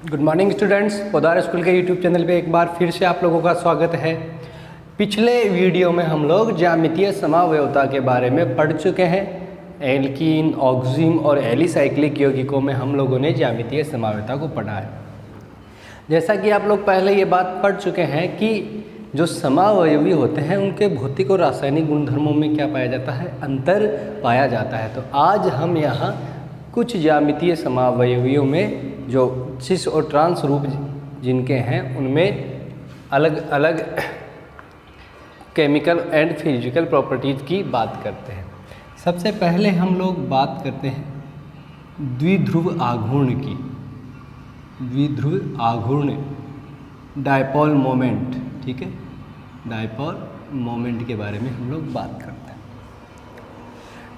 Good morning students, Podar school के YouTube channel पे एक बार फिर से आप लोगों का स्वागत है। पिछले वीडियो में हम लोग ज्यामितीय समावयवता के बारे में पढ़ चुके हैं। एल्कीन, ऑक्सीन और एलिसाइक्लिक यौगिकों में हम लोगों ने ज्यामितीय समावयवता को पढ़ा है। जैसा कि आप लोग पहले ये बात पढ़ चुके हैं कि जो समावयवी होते हैं उनके भौतिक और रासायनिक गुणधर्मों में क्या पाया जाता है, अंतर पाया जाता है। तो आज हम यहाँ कुछ ज्यामितीय समावयवियों में जो सिस और ट्रांस रूप जिनके हैं उनमें अलग अलग केमिकल एंड फिजिकल प्रॉपर्टीज़ की बात करते हैं। सबसे पहले हम लोग बात करते हैं द्विध्रुव आघूर्ण की। द्विध्रुव आघूर्ण, डायपोल मोमेंट, ठीक है, डायपोल मोमेंट के बारे में हम लोग बात करते हैं।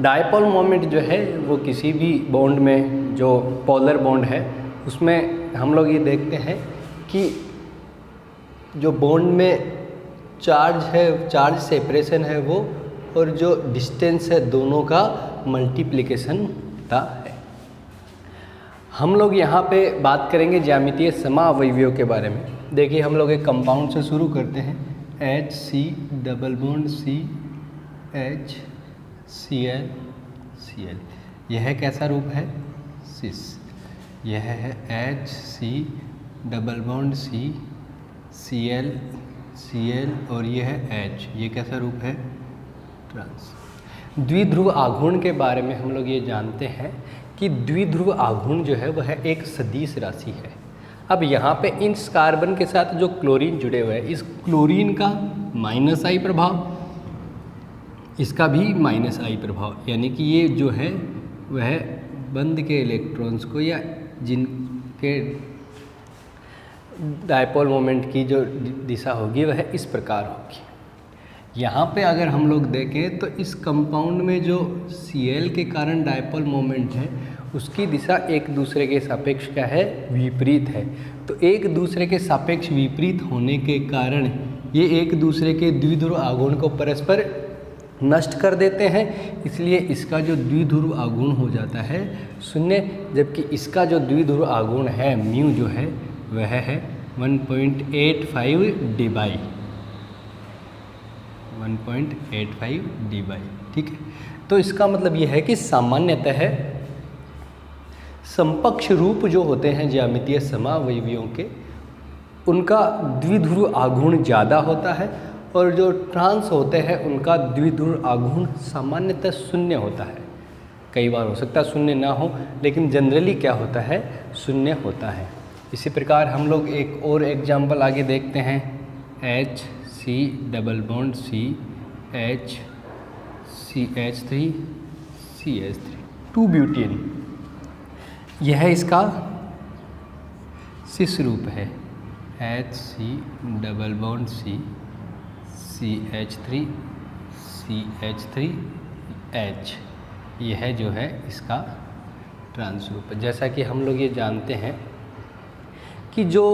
डायपोल मोमेंट जो है वो किसी भी बॉन्ड में, जो पोलर बॉन्ड है उसमें हम लोग ये देखते हैं कि जो बॉन्ड में चार्ज है, चार्ज सेपरेशन है वो, और जो डिस्टेंस है दोनों का मल्टीप्लिकेशन होता है। हम लोग यहाँ पे बात करेंगे ज्यामितीय समावयवियों के बारे में। देखिए हम लोग एक कंपाउंड से शुरू करते हैं, HC डबल बॉन्ड CHCl। यह कैसा रूप है, सिस। यह है HC डबल बॉन्ड CCl और यह है H। ये कैसा रूप है, ट्रांस। द्विध्रुव आघूर्ण के बारे में हम लोग ये जानते हैं कि द्विध्रुव आघूर्ण जो है वह एक सदिश राशि है। अब यहाँ पे इस कार्बन के साथ जो क्लोरीन जुड़े हुए हैं, इस क्लोरीन का -I प्रभाव, इसका भी -I प्रभाव, यानी कि ये जो है वह बंद के इलेक्ट्रॉन्स को, या जिनके डायपोल मोमेंट की जो दिशा होगी वह इस प्रकार होगी। यहाँ पे अगर हम लोग देखें तो इस कंपाउंड में जो Cl के कारण डायपोल मोमेंट है उसकी दिशा एक दूसरे के सापेक्ष क्या है, विपरीत है। तो एक दूसरे के सापेक्ष विपरीत होने के कारण ये एक दूसरे के द्विध्रुव आघूर्ण को परस्पर नष्ट कर देते हैं, इसलिए इसका जो द्विध्रुव आघूर्ण हो जाता है 0, जबकि इसका जो द्विध्रुव आघूर्ण है म्यू जो है वह है 1.85 डी/, ठीक है। तो इसका मतलब यह है कि सामान्यतः समकक्ष रूप जो होते हैं ज्यामितीय समावयवियों के, उनका द्विध्रुव आघूर्ण ज़्यादा होता है, और जो ट्रांस होते हैं उनका द्विध्रुव आघूर्ण सामान्यतः 0 होता है। कई बार हो सकता है 0 ना हो, लेकिन जनरली क्या होता है, 0 होता है। इसी प्रकार हम लोग एक और एग्जाम्पल आगे देखते हैं, HC double bond CH3 2 butane. यह इसका सिस रूप है, HC डबल बॉन्ड CH3H। यह जो है इसका ट्रांस रूप है। जैसा कि हम लोग ये जानते हैं कि जो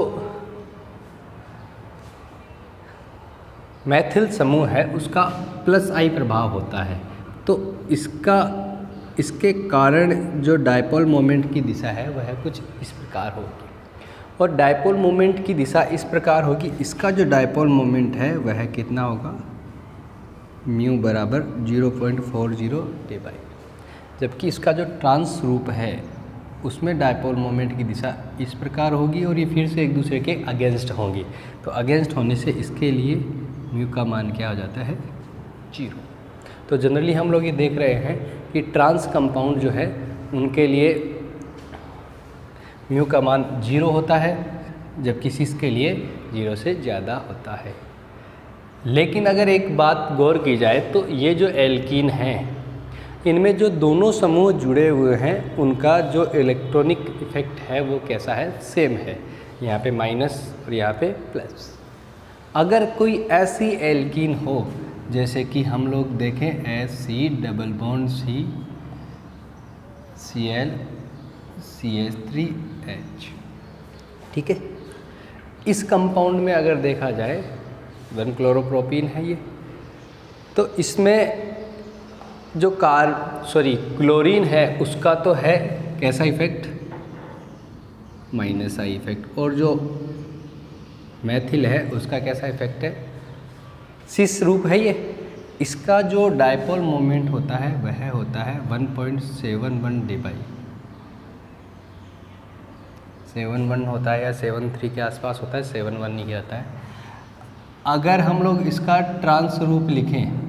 मैथिल समूह है उसका +I प्रभाव होता है, तो इसके कारण जो डायपोल मोमेंट की दिशा है वह कुछ इस प्रकार होगी, और डायपोल मोमेंट की दिशा इस प्रकार होगी। इसका जो डायपोल मोमेंट है वह कितना होगा, म्यू बराबर 0.40 डी/, जबकि इसका जो ट्रांस रूप है उसमें डायपोल मोमेंट की दिशा इस प्रकार होगी, और ये फिर से एक दूसरे के अगेंस्ट होंगी। तो अगेंस्ट होने से इसके लिए म्यू का मान क्या हो जाता है, 0। तो जनरली हम लोग ये देख रहे हैं कि ट्रांस कंपाउंड जो है उनके लिए म्यू का मान 0 होता है, जबकि सिस के लिए 0 से ज़्यादा होता है। लेकिन अगर एक बात गौर की जाए तो ये जो एल्कीन हैं, इनमें जो दोनों समूह जुड़े हुए हैं उनका जो इलेक्ट्रॉनिक इफेक्ट है वो कैसा है, सेम है। यहाँ पे माइनस और यहाँ पे प्लस। अगर कोई ऐसी एल्कीन हो जैसे कि हम लोग देखें HC double bond CCl CH3H, ठीक है। इस कंपाउंड में अगर देखा जाए 1 क्लोरोप्रोपीन है ये, तो इसमें जो क्लोरीन है उसका तो है कैसा इफेक्ट, माइनस आई इफेक्ट। और जो मैथिल है उसका कैसा इफेक्ट है, सिस रूप है ये, इसका जो डायपोल मोमेंट होता है वह होता है 1.71 D/7.1 होता है या 7.3 के आसपास होता है, 7.1 ही आता है। अगर हम लोग इसका ट्रांस रूप लिखें,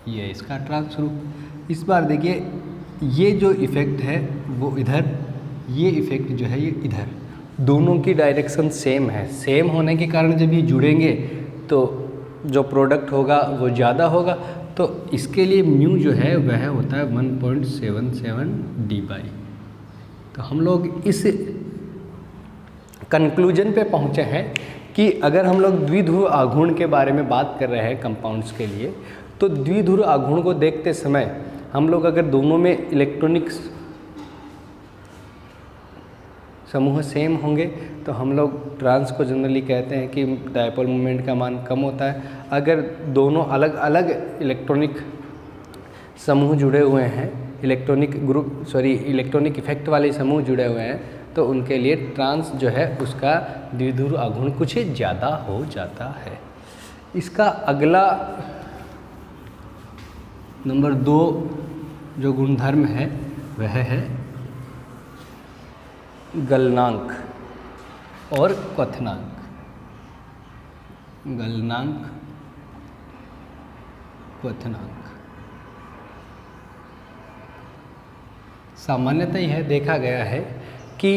ये इसका ट्रांस रूप, इस बार देखिए ये जो इफ़ेक्ट है वो इधर, ये इफ़ेक्ट जो है ये इधर, दोनों की डायरेक्शन सेम है। सेम होने के कारण जब ये जुड़ेंगे तो जो प्रोडक्ट होगा वो ज़्यादा होगा। तो इसके लिए म्यू जो है वह होता है 1.77 D/। तो हम लोग इस कंक्लूजन पे पहुँचे हैं कि अगर हम लोग द्विध्रुव आघूर्ण के बारे में बात कर रहे हैं कंपाउंड्स के लिए, तो द्विध्रुव आघूर्ण को देखते समय हम लोग अगर दोनों में इलेक्ट्रॉनिक समूह सेम होंगे तो हम लोग ट्रांस को जनरली कहते हैं कि डायपोल मोमेंट का मान कम होता है। अगर दोनों अलग अलग इलेक्ट्रॉनिक समूह जुड़े हुए हैं, इलेक्ट्रॉनिक इफेक्ट वाले समूह जुड़े हुए हैं, तो उनके लिए ट्रांस जो है उसका द्विध्रुव आघूर्ण कुछ ज़्यादा हो जाता है। इसका अगला नंबर 2 जो गुणधर्म है वह है गलनांक और क्वथनांक। गलनांक, क्वथनांक। सामान्यतः यह देखा गया है कि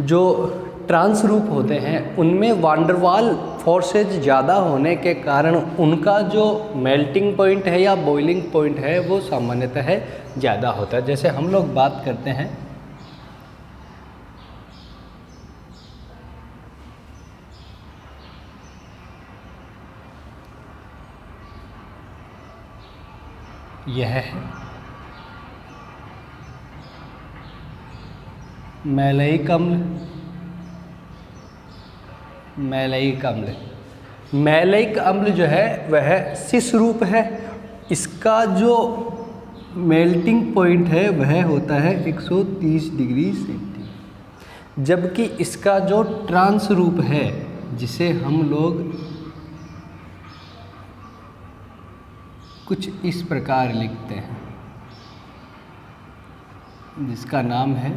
जो ट्रांस रूप होते हैं उनमें वांडरवाल फोर्सेज ज़्यादा होने के कारण उनका जो मेल्टिंग पॉइंट है या बॉइलिंग पॉइंट है वो सामान्यतः ज़्यादा होता है। जैसे हम लोग बात करते हैं यह है मैलयिक अम्ल। मैलयिक अम्ल, मैलयिक अम्ल जो है वह सिस रूप है। इसका जो मेल्टिंग पॉइंट है वह होता है 130 डिग्री सेंटीग्रेड, जबकि इसका जो ट्रांस रूप है जिसे हम लोग कुछ इस प्रकार लिखते हैं, जिसका नाम है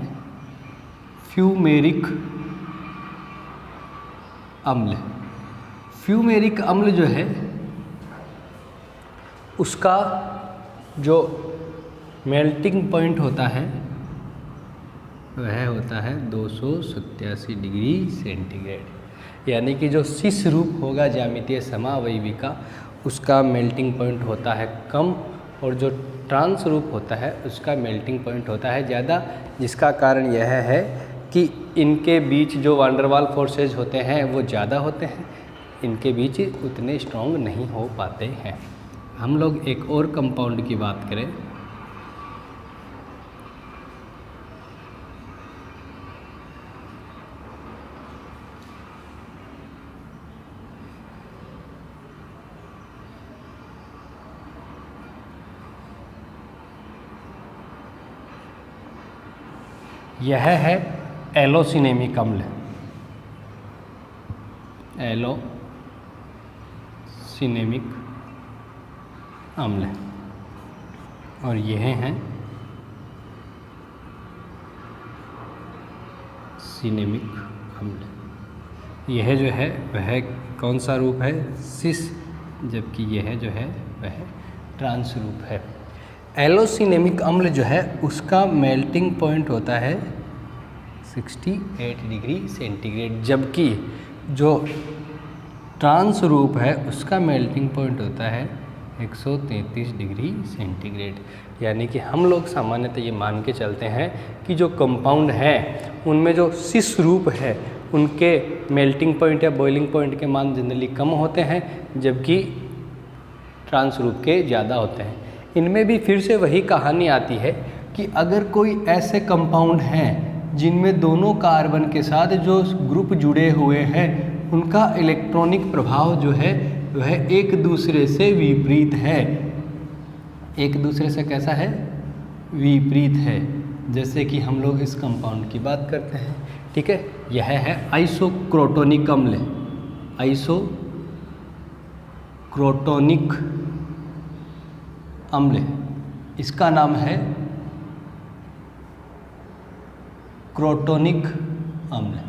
फ्यूमेरिक अम्ल। फ्यूमेरिक अम्ल जो है उसका जो मेल्टिंग पॉइंट होता है वह होता है 287 डिग्री सेंटीग्रेड, यानी कि जो सिस रूप होगा ज्यामितीय समावयवी का उसका मेल्टिंग पॉइंट होता है कम, और जो ट्रांस रूप होता है उसका मेल्टिंग पॉइंट होता है ज़्यादा। जिसका कारण यह है कि इनके बीच जो वांडरवाल फोर्सेज होते हैं वो ज़्यादा होते हैं, इनके बीच उतने स्ट्रॉन्ग नहीं हो पाते हैं। हम लोग एक और कंपाउंड की बात करें, यह है एलोसिनेमिक अम्ल। एलोसिनेमिक अम्ल, और यह हैं सिनेमिक अम्ल। यह जो है वह कौन सा रूप है, सिस, जबकि यह जो है वह ट्रांस रूप है। एलोसिनेमिक अम्ल जो है उसका मेल्टिंग पॉइंट होता है 68 डिग्री सेंटीग्रेड, जबकि जो ट्रांस रूप है उसका मेल्टिंग पॉइंट होता है 133 डिग्री सेंटीग्रेड। यानी कि हम लोग सामान्यतः ये मान के चलते हैं कि जो कंपाउंड हैं उनमें जो सिस रूप है उनके मेल्टिंग पॉइंट या बॉइलिंग पॉइंट के मान जनरली कम होते हैं, जबकि ट्रांस रूप के ज़्यादा होते हैं। इनमें भी फिर से वही कहानी आती है कि अगर कोई ऐसे कंपाउंड हैं जिनमें दोनों कार्बन के साथ जो ग्रुप जुड़े हुए हैं उनका इलेक्ट्रॉनिक प्रभाव जो है वह एक दूसरे से विपरीत है, एक दूसरे से कैसा है, विपरीत है। जैसे कि हम लोग इस कंपाउंड की बात करते हैं, ठीक है। यह है आइसोक्रोटोनिक अम्ल, आइसोक्रोटोनिक अम्ल, इसका नाम है क्रोटोनिक अम्ल।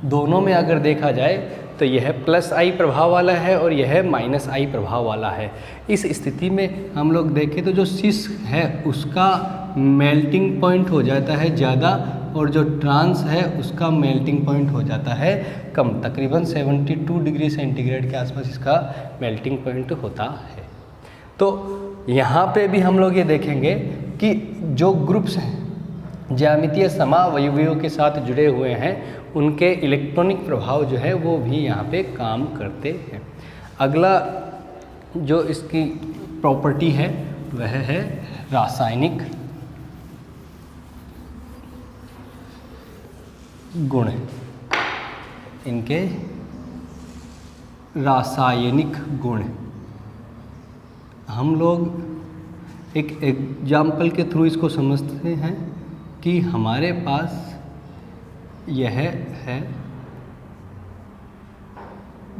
दोनों में अगर देखा जाए तो यह +I प्रभाव वाला है और यह -I प्रभाव वाला है। इस स्थिति में हम लोग देखें तो जो सिस है उसका मेल्टिंग पॉइंट हो जाता है ज़्यादा और जो ट्रांस है उसका मेल्टिंग पॉइंट हो जाता है कम, तकरीबन 72 डिग्री सेंटीग्रेड के आसपास इसका मेल्टिंग पॉइंट होता है। तो यहाँ पे भी हम लोग ये देखेंगे कि जो ग्रुप्स हैं ज्यामितीय समावयवियों के साथ जुड़े हुए हैं उनके इलेक्ट्रॉनिक प्रभाव जो है वो भी यहाँ पे काम करते हैं। अगला जो इसकी प्रॉपर्टी है वह है रासायनिक गुण। इनके रासायनिक गुण हम लोग एक एग्जाम्पल के थ्रू इसको समझते हैं कि हमारे पास यह है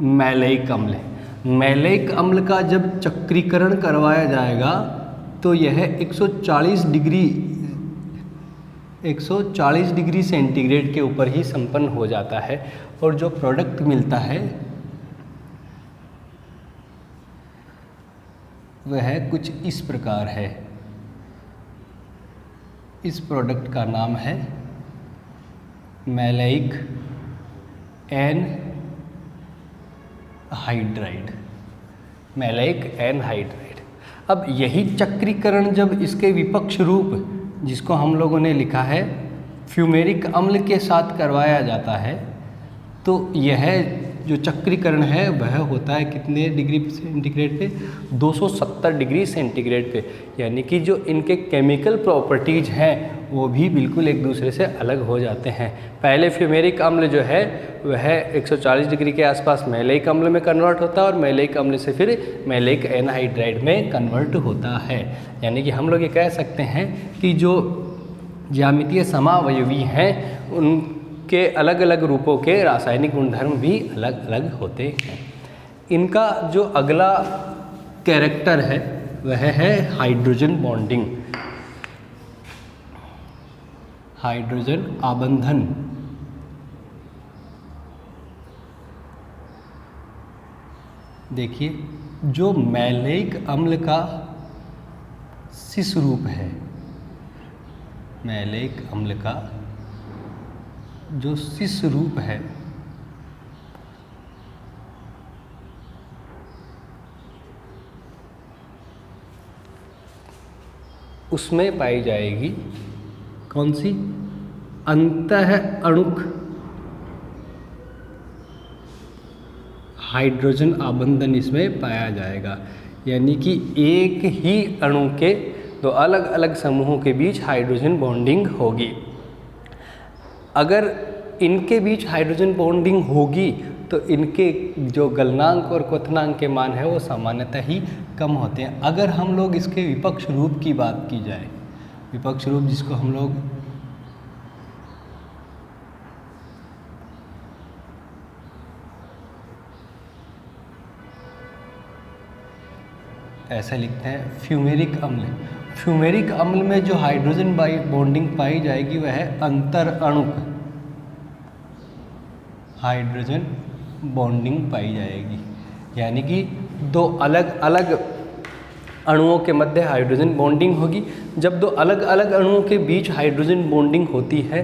मैलेइक अम्ल। मैलेइक अम्ल का जब चक्रीकरण करवाया जाएगा तो यह 140 डिग्री सेंटीग्रेड के ऊपर ही संपन्न हो जाता है और जो प्रोडक्ट मिलता है वह कुछ इस प्रकार है। इस प्रोडक्ट का नाम है मैलेइक एनहाइड्राइड, मैलेइक एनहाइड्राइड। अब यही चक्रीकरण जब इसके विपक्ष रूप जिसको हम लोगों ने लिखा है फ्यूमेरिक अम्ल के साथ करवाया जाता है तो यह जो चक्रीकरण है वह होता है कितने डिग्री सेंटीग्रेड पे, 270 डिग्री सेंटीग्रेड पे। यानी कि जो इनके केमिकल प्रॉपर्टीज़ हैं वो भी बिल्कुल एक दूसरे से अलग हो जाते हैं। पहले फ्यूमेरिक अम्ल जो है वह 140 डिग्री के आसपास मैलेइक अम्ल में कन्वर्ट होता है और मैलेइक अम्ल से फिर मैलेइक एनहाइड्राइड में कन्वर्ट होता है। यानी कि हम लोग ये कह सकते हैं कि जो ज्यामितीय समावयवी हैं उनके अलग अलग रूपों के रासायनिक गुणधर्म भी अलग अलग होते हैं। इनका जो अगला कैरेक्टर है वह है हाइड्रोजन बॉन्डिंग, हाइड्रोजन आबंधन। देखिए जो मैलेइक अम्ल का सिस रूप है, मैलेइक अम्ल का जो सिस रूप है उसमें पाई जाएगी कौन सी, अंतः अणुक हाइड्रोजन आबंधन इसमें पाया जाएगा। यानी कि एक ही अणु के दो अलग अलग समूहों के बीच हाइड्रोजन बॉन्डिंग होगी। अगर इनके बीच हाइड्रोजन बॉन्डिंग होगी तो इनके जो गलनांक और क्वथनांक के मान है वो सामान्यतः ही कम होते हैं। अगर हम लोग इसके विपक्ष रूप की बात की जाए, विपक्ष रूप जिसको हम लोग ऐसे लिखते हैं फ्यूमेरिक अम्ल, फ्यूमेरिक अम्ल में जो हाइड्रोजन बॉन्डिंग पाई जाएगी वह है अंतर अणुक हाइड्रोजन बॉन्डिंग पाई जाएगी। यानी कि दो अलग अलग अणुओं के मध्य हाइड्रोजन बॉन्डिंग होगी। जब दो अलग अलग अणुओं के बीच हाइड्रोजन बॉन्डिंग होती है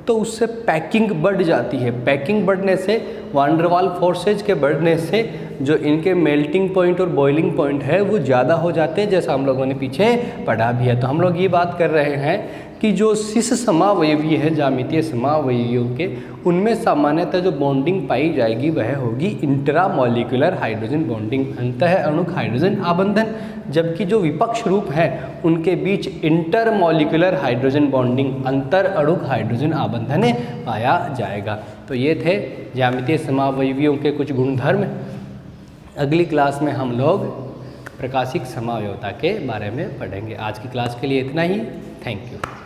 तो उससे पैकिंग बढ़ जाती है। पैकिंग बढ़ने से वान डेर वाल फोर्सेज के बढ़ने से जो इनके मेल्टिंग पॉइंट और बॉइलिंग पॉइंट है वो ज़्यादा हो जाते हैं, जैसा हम लोगों ने पीछे पढ़ा भी है। तो हम लोग ये बात कर रहे हैं कि जो सिस समावयवी है ज्यामितीय समावयवियों के, उनमें सामान्यतः जो बॉन्डिंग पाई जाएगी वह होगी इंट्रामॉलिक्यूलर हाइड्रोजन बॉन्डिंग, अंतः अणुक हाइड्रोजन आबंधन। जबकि जो विपक्ष रूप हैं उनके बीच इंटरमॉलिक्यूलर हाइड्रोजन बॉन्डिंग, अंतर अणुक हाइड्रोजन आबंधन पाया जाएगा। तो ये थे ज्यामितीय समावयवियों के कुछ गुणधर्म। अगली क्लास में हम लोग प्रकाशिक समावयवता के बारे में पढ़ेंगे। आज की क्लास के लिए इतना ही। Thank you.